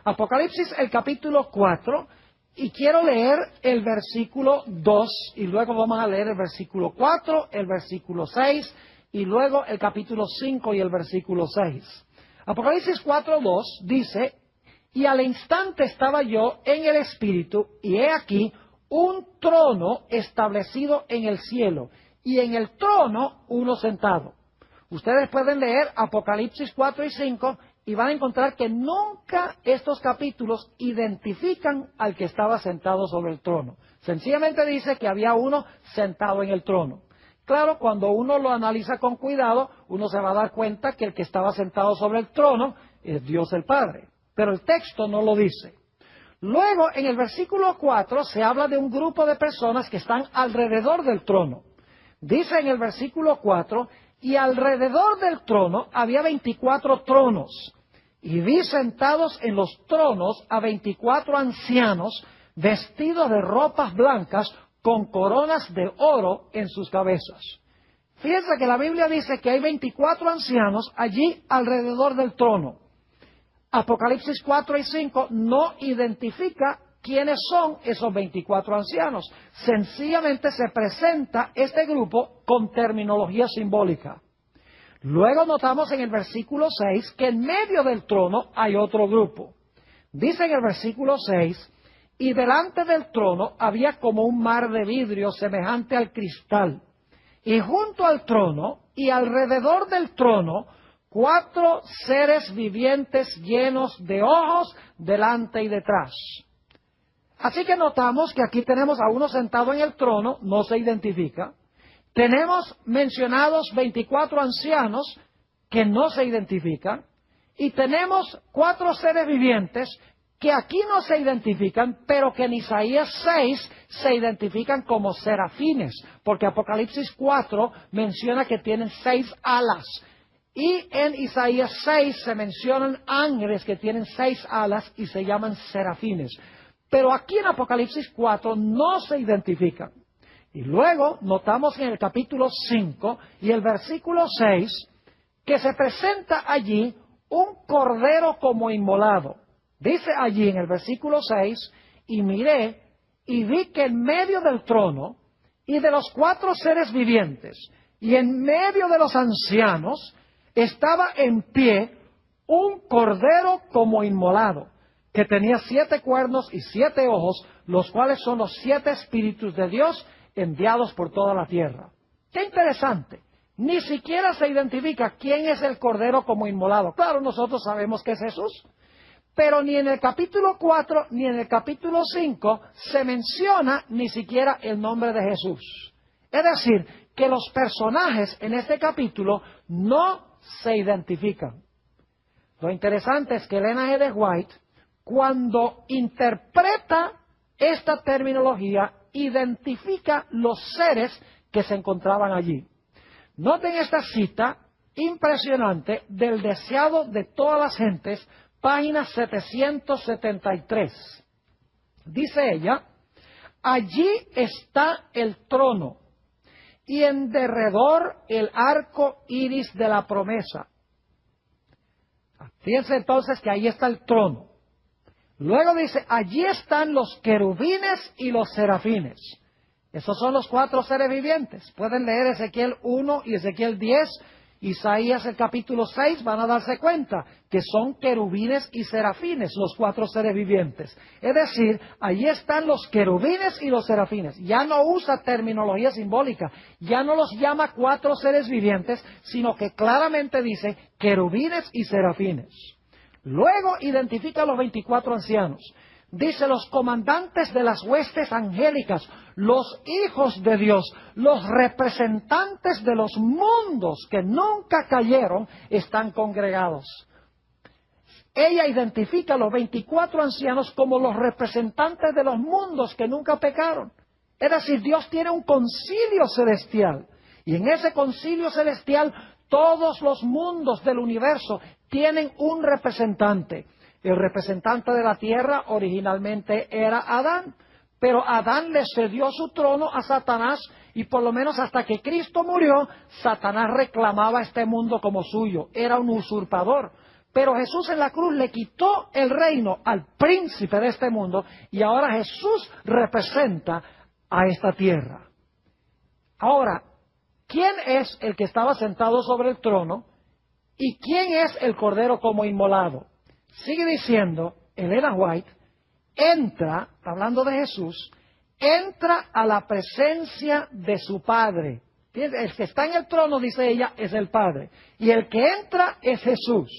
S1: Apocalipsis, el capítulo 4, y quiero leer el versículo 2, y luego vamos a leer el versículo 4, el versículo 6, y luego el capítulo 5 y el versículo 6. Apocalipsis 4:2 dice, y al instante estaba yo en el Espíritu, y he aquí un trono establecido en el cielo, y en el trono uno sentado. Ustedes pueden leer Apocalipsis 4 y 5 y van a encontrar que nunca estos capítulos identifican al que estaba sentado sobre el trono. Sencillamente dice que había uno sentado en el trono. Claro, cuando uno lo analiza con cuidado, uno se va a dar cuenta que el que estaba sentado sobre el trono es Dios el Padre. Pero el texto no lo dice. Luego, en el versículo 4, se habla de un grupo de personas que están alrededor del trono. Dice en el versículo 4, y alrededor del trono había 24 tronos, y vi sentados en los tronos a 24 ancianos, vestidos de ropas blancas, con coronas de oro en sus cabezas. Fíjense que la Biblia dice que hay 24 ancianos allí alrededor del trono. Apocalipsis 4 y 5 no identifica quiénes son esos 24 ancianos. Sencillamente se presenta este grupo con terminología simbólica. Luego notamos en el versículo 6 que en medio del trono hay otro grupo. Dice en el versículo 6, y delante del trono había como un mar de vidrio semejante al cristal. Y junto al trono y alrededor del trono, 4 seres vivientes llenos de ojos delante y detrás. Así que notamos que aquí tenemos a uno sentado en el trono, no se identifica. Tenemos mencionados 24 ancianos que no se identifican. Y tenemos 4 seres vivientes que aquí no se identifican, pero que en Isaías 6 se identifican como serafines, porque Apocalipsis 4 menciona que tienen 6 alas. Y en Isaías 6 se mencionan ángeles que tienen 6 alas y se llaman serafines. Pero aquí en Apocalipsis 4 no se identifican. Y luego notamos en el capítulo 5 y el versículo 6 que se presenta allí un cordero como inmolado. Dice allí en el versículo 6, y miré y vi que en medio del trono y de los 4 seres vivientes y en medio de los ancianos estaba en pie un cordero como inmolado, que tenía 7 cuernos y 7 ojos, los cuales son los 7 espíritus de Dios enviados por toda la tierra. ¡Qué interesante! Ni siquiera se identifica quién es el cordero como inmolado. Claro, nosotros sabemos que es Jesús. Pero ni en el capítulo 4 ni en el capítulo 5 se menciona ni siquiera el nombre de Jesús. Es decir, que los personajes en este capítulo no se identifican. Lo interesante es que Elena G. de White, cuando interpreta esta terminología, identifica los seres que se encontraban allí. Noten esta cita impresionante del deseado de todas las gentes, página 773. Dice ella, allí está el trono y en derredor el arco iris de la promesa. Fíjense entonces que ahí está el trono. Luego dice, allí están los querubines y los serafines. Esos son los 4 seres vivientes. Pueden leer Ezequiel 1 y Ezequiel 10 Isaías el capítulo 6, van a darse cuenta que son querubines y serafines, los 4 seres vivientes. Es decir, allí están los querubines y los serafines. Ya no usa terminología simbólica, ya no los llama 4 seres vivientes, sino que claramente dice querubines y serafines. Luego identifica a los 24 ancianos. Dice los comandantes de las huestes angélicas, los hijos de Dios, los representantes de los mundos que nunca cayeron, están congregados. Ella identifica a los 24 ancianos como los representantes de los mundos que nunca pecaron. Es decir, Dios tiene un concilio celestial. Y en ese concilio celestial, todos los mundos del universo tienen un representante. El representante de la tierra originalmente era Adán, pero Adán le cedió su trono a Satanás y por lo menos hasta que Cristo murió, Satanás reclamaba este mundo como suyo, era un usurpador. Pero Jesús en la cruz le quitó el reino al príncipe de este mundo y ahora Jesús representa a esta tierra. Ahora, ¿quién es el que estaba sentado sobre el trono y quién es el cordero como inmolado? Sigue diciendo, Elena White, entra, hablando de Jesús, entra a la presencia de su Padre. El que está en el trono, dice ella, es el Padre. Y el que entra es Jesús.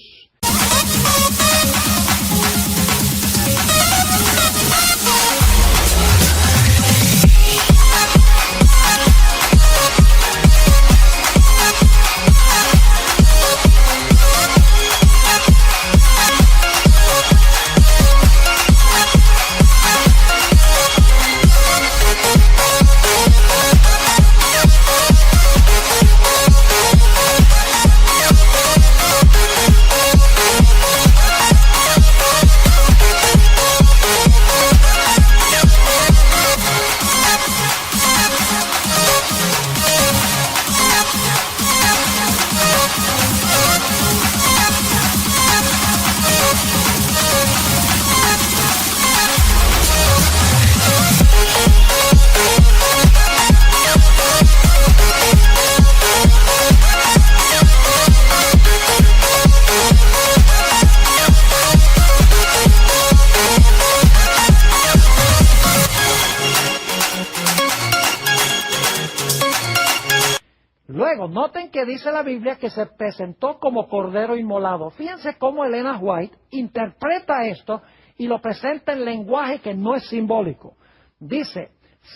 S1: Luego, noten que dice la Biblia que se presentó como cordero inmolado. Fíjense cómo Elena White interpreta esto y lo presenta en lenguaje que no es simbólico. Dice,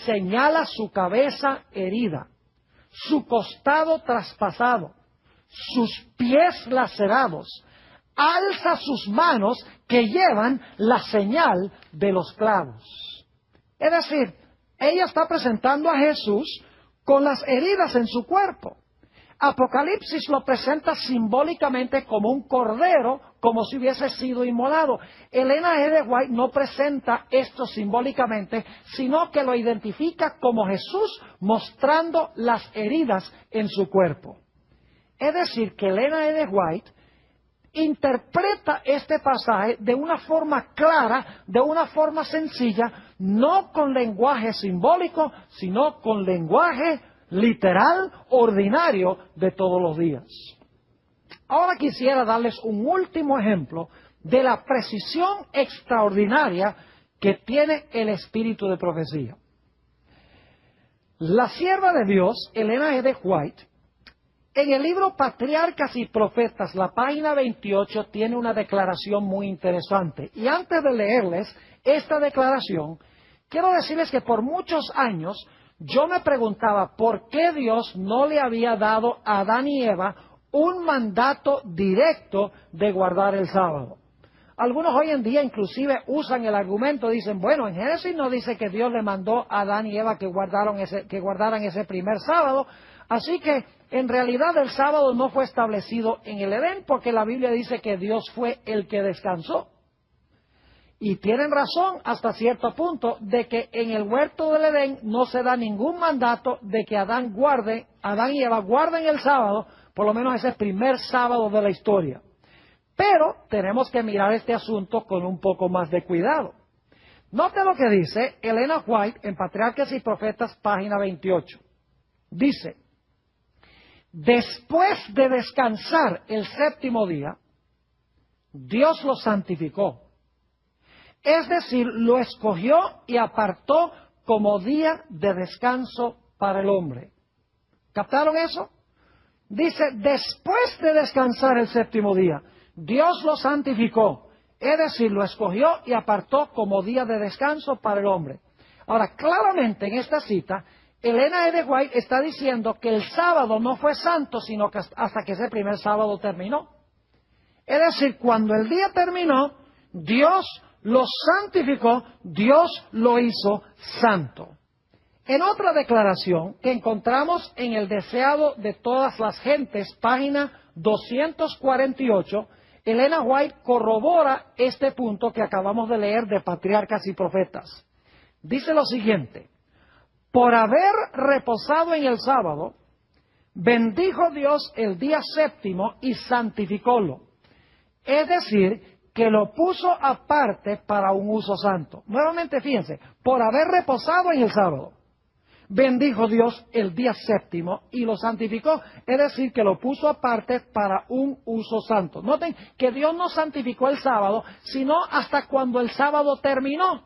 S1: señala su cabeza herida, su costado traspasado, sus pies lacerados, alza sus manos que llevan la señal de los clavos. Es decir, ella está presentando a Jesús con las heridas en su cuerpo. Apocalipsis lo presenta simbólicamente como un cordero, como si hubiese sido inmolado. Elena G. White no presenta esto simbólicamente, sino que lo identifica como Jesús mostrando las heridas en su cuerpo. Es decir, que Elena G. White interpreta este pasaje de una forma clara, de una forma sencilla, no con lenguaje simbólico, sino con lenguaje literal, ordinario de todos los días. Ahora quisiera darles un último ejemplo de la precisión extraordinaria que tiene el espíritu de profecía. La sierva de Dios, Elena G. White, en el libro Patriarcas y Profetas, la página 28, tiene una declaración muy interesante. Y antes de leerles esta declaración, quiero decirles que por muchos años yo me preguntaba por qué Dios no le había dado a Adán y Eva un mandato directo de guardar el sábado. Algunos hoy en día inclusive usan el argumento, dicen, bueno, en Génesis no dice que Dios le mandó a Adán y Eva que guardaran ese primer sábado, así que en realidad el sábado no fue establecido en el Edén porque la Biblia dice que Dios fue el que descansó. Y tienen razón hasta cierto punto de que en el huerto del Edén no se da ningún mandato de que Adán y Eva guarden el sábado, por lo menos ese primer sábado de la historia. Pero tenemos que mirar este asunto con un poco más de cuidado. Note lo que dice Elena White en Patriarcas y Profetas, página 28. Dice, después de descansar el séptimo día, Dios lo santificó. Es decir, lo escogió y apartó como día de descanso para el hombre. ¿Captaron eso? Dice, después de descansar el séptimo día, Dios lo santificó. Es decir, lo escogió y apartó como día de descanso para el hombre. Ahora, claramente en esta cita, Elena G. White está diciendo que el sábado no fue santo, sino que hasta que ese primer sábado terminó. Es decir, cuando el día terminó, Dios lo santificó, Dios lo hizo santo. En otra declaración que encontramos en El deseado de todas las gentes, página 248, Elena White corrobora este punto que acabamos de leer de Patriarcas y Profetas. Dice lo siguiente: por haber reposado en el sábado, bendijo Dios el día séptimo y santificólo. Es decir, que lo puso aparte para un uso santo. Nuevamente, fíjense, por haber reposado en el sábado, bendijo Dios el día séptimo y lo santificó. Es decir, que lo puso aparte para un uso santo. Noten que Dios no santificó el sábado, sino hasta cuando el sábado terminó.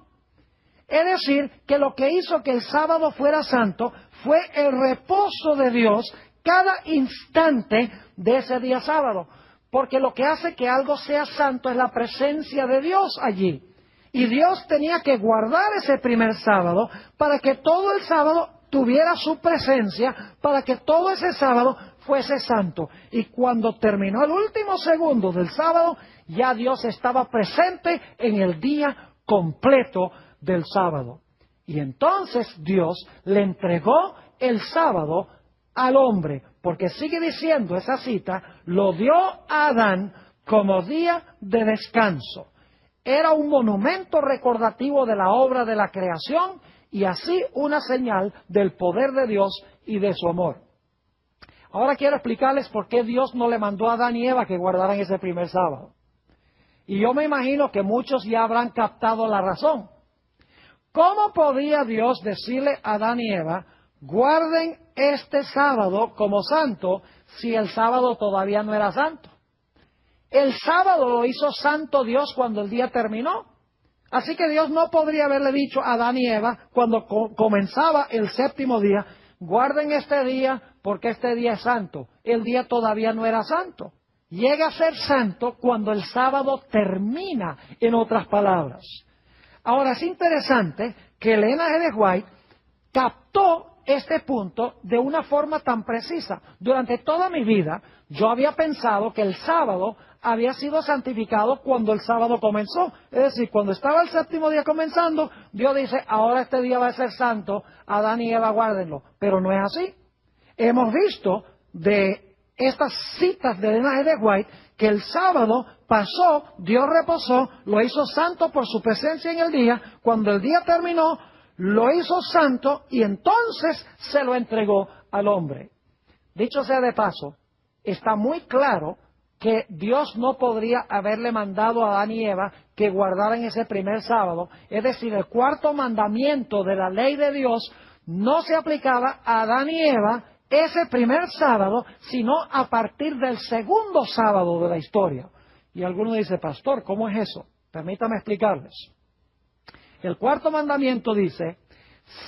S1: Es decir, que lo que hizo que el sábado fuera santo fue el reposo de Dios cada instante de ese día sábado. Porque lo que hace que algo sea santo es la presencia de Dios allí. Y Dios tenía que guardar ese primer sábado para que todo el sábado tuviera su presencia, para que todo ese sábado fuese santo. Y cuando terminó el último segundo del sábado, ya Dios estaba presente en el día completo del sábado. Y entonces Dios le entregó el sábado al hombre, porque sigue diciendo esa cita, lo dio a Adán como día de descanso. Era un monumento recordativo de la obra de la creación y así una señal del poder de Dios y de su amor. Ahora quiero explicarles por qué Dios no le mandó a Adán y Eva que guardaran ese primer sábado. Y yo me imagino que muchos ya habrán captado la razón. ¿Cómo podía Dios decirle a Adán y Eva, guarden este sábado como santo, si el sábado todavía no era santo? El sábado lo hizo santo Dios cuando el día terminó. Así que Dios no podría haberle dicho a Adán y Eva, cuando comenzaba el séptimo día, guarden este día porque este día es santo. El día todavía no era santo. Llega a ser santo cuando el sábado termina, en otras palabras. Ahora, es interesante que Elena G. White captó este punto de una forma tan precisa. Durante toda mi vida, yo había pensado que el sábado había sido santificado cuando el sábado comenzó. Es decir, cuando estaba el séptimo día comenzando, Dios dice, ahora este día va a ser santo, Adán y Eva guárdenlo. Pero no es así. Hemos visto de estas citas de Elena G. White que el sábado pasó, Dios reposó, lo hizo santo por su presencia en el día. Cuando el día terminó, lo hizo santo y entonces se lo entregó al hombre. Dicho sea de paso, está muy claro que Dios no podría haberle mandado a Adán y Eva que guardaran ese primer sábado. Es decir, el cuarto mandamiento de la ley de Dios no se aplicaba a Adán y Eva ese primer sábado, sino a partir del segundo sábado de la historia. Y alguno dice, pastor, ¿cómo es eso? Permítame explicarles. El cuarto mandamiento dice,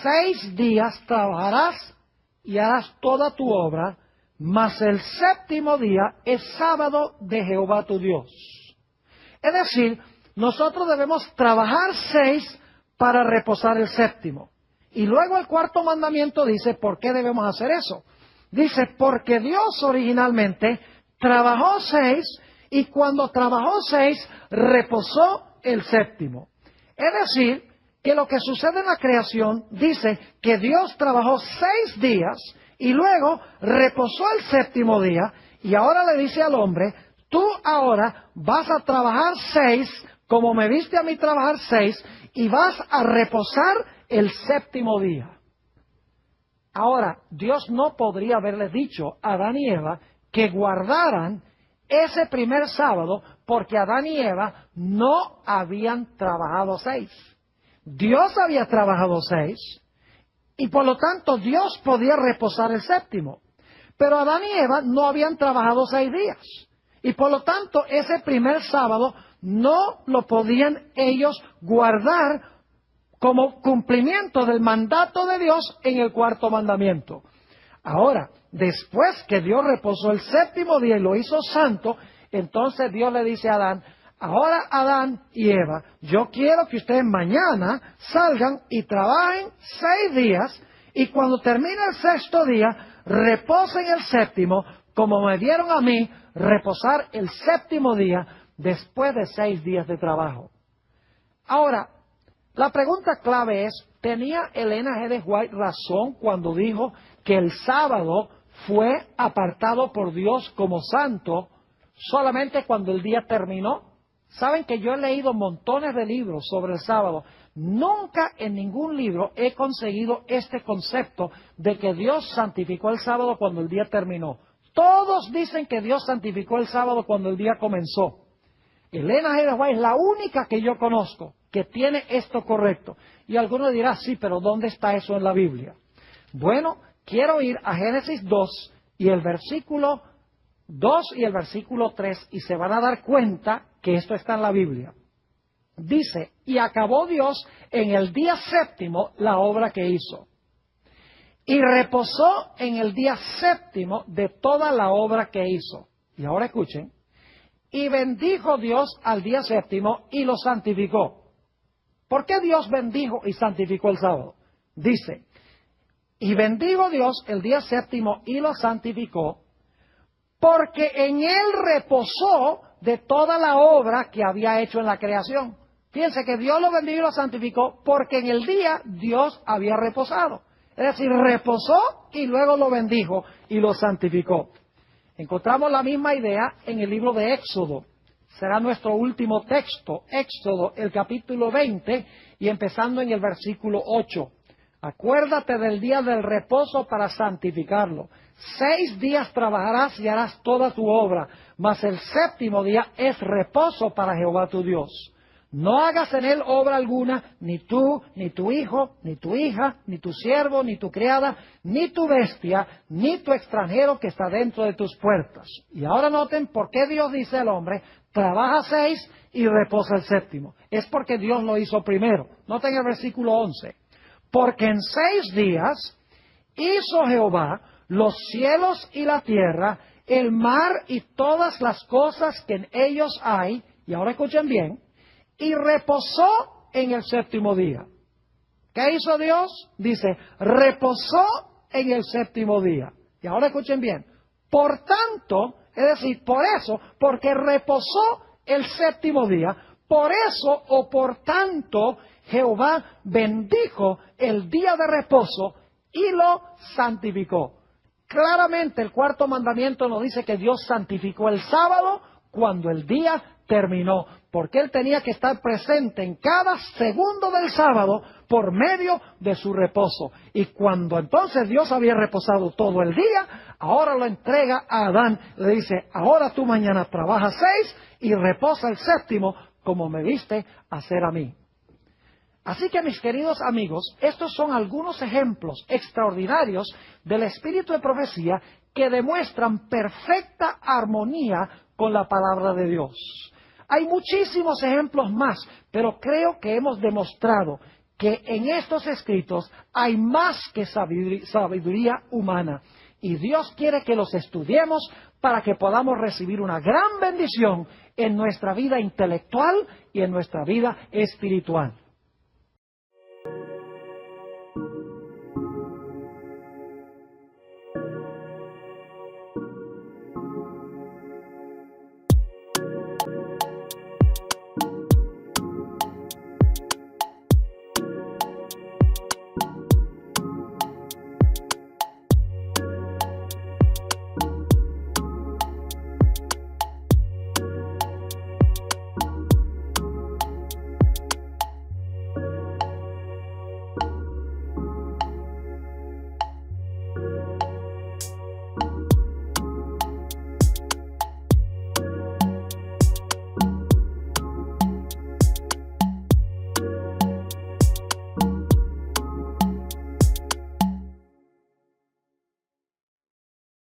S1: 6 días trabajarás y harás toda tu obra, mas el séptimo día es sábado de Jehová tu Dios. Es decir, nosotros debemos trabajar 6 para reposar el séptimo. Y luego el cuarto mandamiento dice, ¿por qué debemos hacer eso? Dice, porque Dios originalmente trabajó 6 y cuando trabajó 6, reposó el séptimo. Es decir, que lo que sucede en la creación dice que Dios trabajó 6 días y luego reposó el séptimo día y ahora le dice al hombre, tú ahora vas a trabajar 6 como me viste a mí trabajar 6 y vas a reposar el séptimo día. Ahora, Dios no podría haberle dicho a Adán y Eva que guardaran ese primer sábado porque Adán y Eva no habían trabajado 6. Dios había trabajado 6 y por lo tanto Dios podía reposar el séptimo. Pero Adán y Eva no habían trabajado 6 días. Y por lo tanto, ese primer sábado no lo podían ellos guardar como cumplimiento del mandato de Dios en el 4º mandamiento. Ahora, después que Dios reposó el 7º día y lo hizo santo, entonces Dios le dice a Adán: ahora Adán y Eva, yo quiero que ustedes mañana salgan y trabajen 6 días, y cuando termine el 6º día, reposen el 7º, como me dieron a mí reposar el 7º día después de 6 días de trabajo. Ahora, la pregunta clave es: ¿tenía Elena G. de White razón cuando dijo que el sábado fue apartado por Dios como santo solamente cuando el día terminó? Saben que yo he leído montones de libros sobre el sábado. Nunca en ningún libro he conseguido este concepto de que Dios santificó el sábado cuando el día terminó. Todos dicen que Dios santificó el sábado cuando el día comenzó. Elena G. de White es la única que yo conozco que tiene esto correcto. Y alguno dirá: sí, pero ¿dónde está eso en la Biblia? Bueno, quiero ir a Génesis 2 y el versículo 2 y el versículo 3, y se van a dar cuenta que esto está en la Biblia. Dice: y acabó Dios en el día 7º la obra que hizo, y reposó en el día 7º de toda la obra que hizo. Y ahora escuchen: y bendijo Dios al día 7º y lo santificó. ¿Por qué Dios bendijo y santificó el sábado? Dice: y bendijo Dios el día 7º y lo santificó, porque en él reposó de toda la obra que había hecho en la creación. Fíjense que Dios lo bendijo y lo santificó porque en el día Dios había reposado. Es decir, reposó y luego lo bendijo y lo santificó. Encontramos la misma idea en el libro de Éxodo. Será nuestro último texto, Éxodo, el capítulo 20, y empezando en el versículo 8. Acuérdate del día del reposo para santificarlo. 6 días trabajarás y harás toda tu obra, mas el 7º día es reposo para Jehová tu Dios. No hagas en él obra alguna, ni tú, ni tu hijo, ni tu hija, ni tu siervo, ni tu criada, ni tu bestia, ni tu extranjero que está dentro de tus puertas. Y ahora noten por qué Dios dice al hombre: trabaja 6 y reposa el 7º. Es porque Dios lo hizo primero. Noten el versículo 11. Porque en 6 días hizo Jehová los cielos y la tierra, el mar y todas las cosas que en ellos hay. Y ahora escuchen bien: y reposó en el 7º día. ¿Qué hizo Dios? Dice: reposó en el 7º día. Y ahora escuchen bien: por tanto, es decir, por eso, porque reposó el 7º día, por eso o por tanto Jehová bendijo el día de reposo y lo santificó. Claramente el 4º mandamiento nos dice que Dios santificó el sábado cuando el día terminó, porque Él tenía que estar presente en cada segundo del sábado por medio de su reposo. Y cuando entonces Dios había reposado todo el día, ahora lo entrega a Adán. Le dice: ahora tú mañana trabajas 6 y reposa el 7º, como me viste hacer a mí. Así que, mis queridos amigos, estos son algunos ejemplos extraordinarios del espíritu de profecía que demuestran perfecta armonía con la palabra de Dios. Hay muchísimos ejemplos más, pero creo que hemos demostrado que en estos escritos hay más que sabiduría humana. Y Dios quiere que los estudiemos para que podamos recibir una gran bendición en nuestra vida intelectual y en nuestra vida espiritual.